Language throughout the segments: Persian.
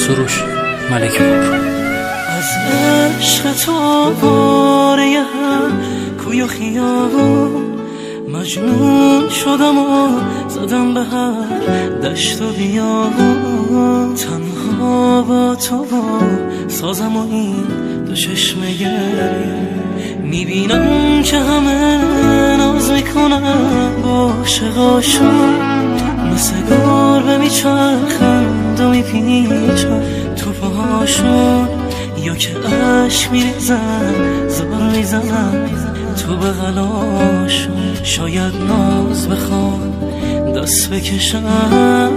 سروش ملک پور. از عشق تو باره کوی و خیابون مجنون شدم و زدم به هر دشت و بیابون، تنها با تو با سازم و این دو چشم گریه، میبینم که همه ناز میکنن با عاشقاشون، مثل گربه میچرخند و میپیچن تو پاهاشون، یا که عشق میریزن زار میزنن تو بغلاشون. شاید ناز بخوان دست بکشن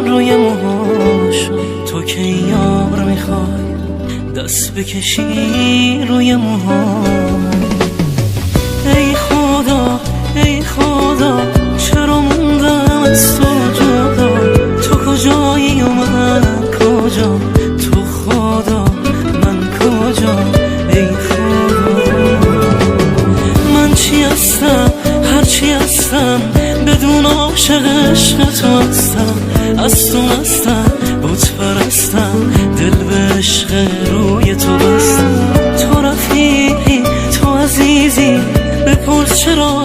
روی موهاشون، تو که یار میخوای دست بکشی روی موهاشون. ای خدا ای خدا چرا موندم از تو جدا، تو کجایی و من کجا، تو خدا من کجا. ای خدا من چی هستم هرچی هستم بدون عاشق عشق تو هستم، از تو هستم بت پرستم دل به عشق روی تو بستم. تو رفیقی تو عزیزی بپرس چرا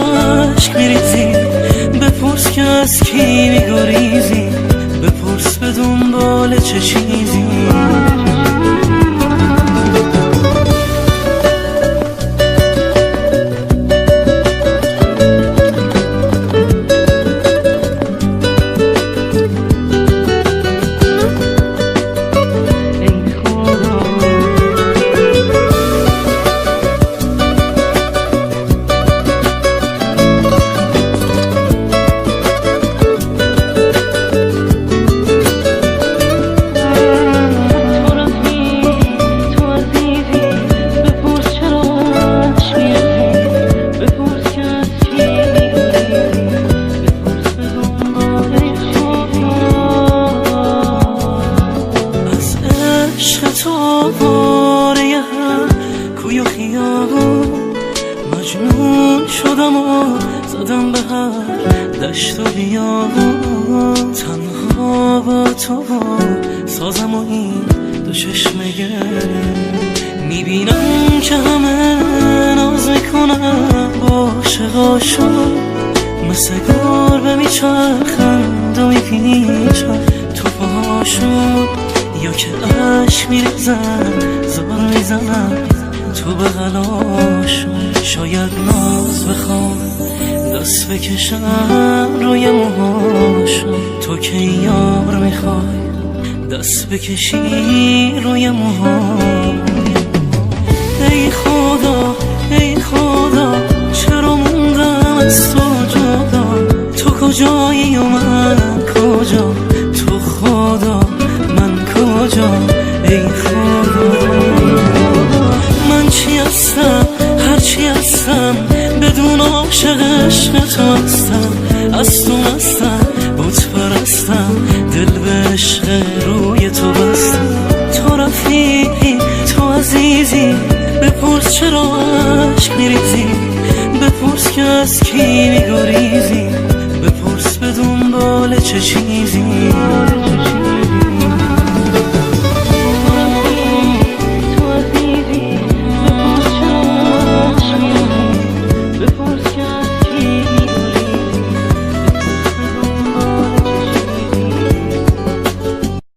عشق میریزی، بپرس که از کی میگریزی، بپرس به دنبال چه چیزی. مجنون شدم و زدم به هر دشت و بیابون، تنها با تو با سازم و این دو چشم گریه، میبینم که همه ناز میکنن با عاشقاشون، مثل گربه میچرخند و میپیچن تو پاهاشون، یا که عشق میریزن زار میزنن تو بغلاشون. شاید ناز بخوان دست بکشن روی موهاشون، تو که یار میخوای دست بکشی روی موهاشون. ای خدا ای خدا چرا موندم از تو جدا، تو کجایی و من کجا، تو خدا من کجا. ای خدا من چی هستم هرچی هستم بدون عاشق عشق تو هستم، از تو هستم بت پرستم دل به عشق روی تو بستم. تو رفیقی تو عزیزی بپرس چرا عشق میریزی، بپرس که از کی میگریزی، بپرس به دنبال چه چیزی.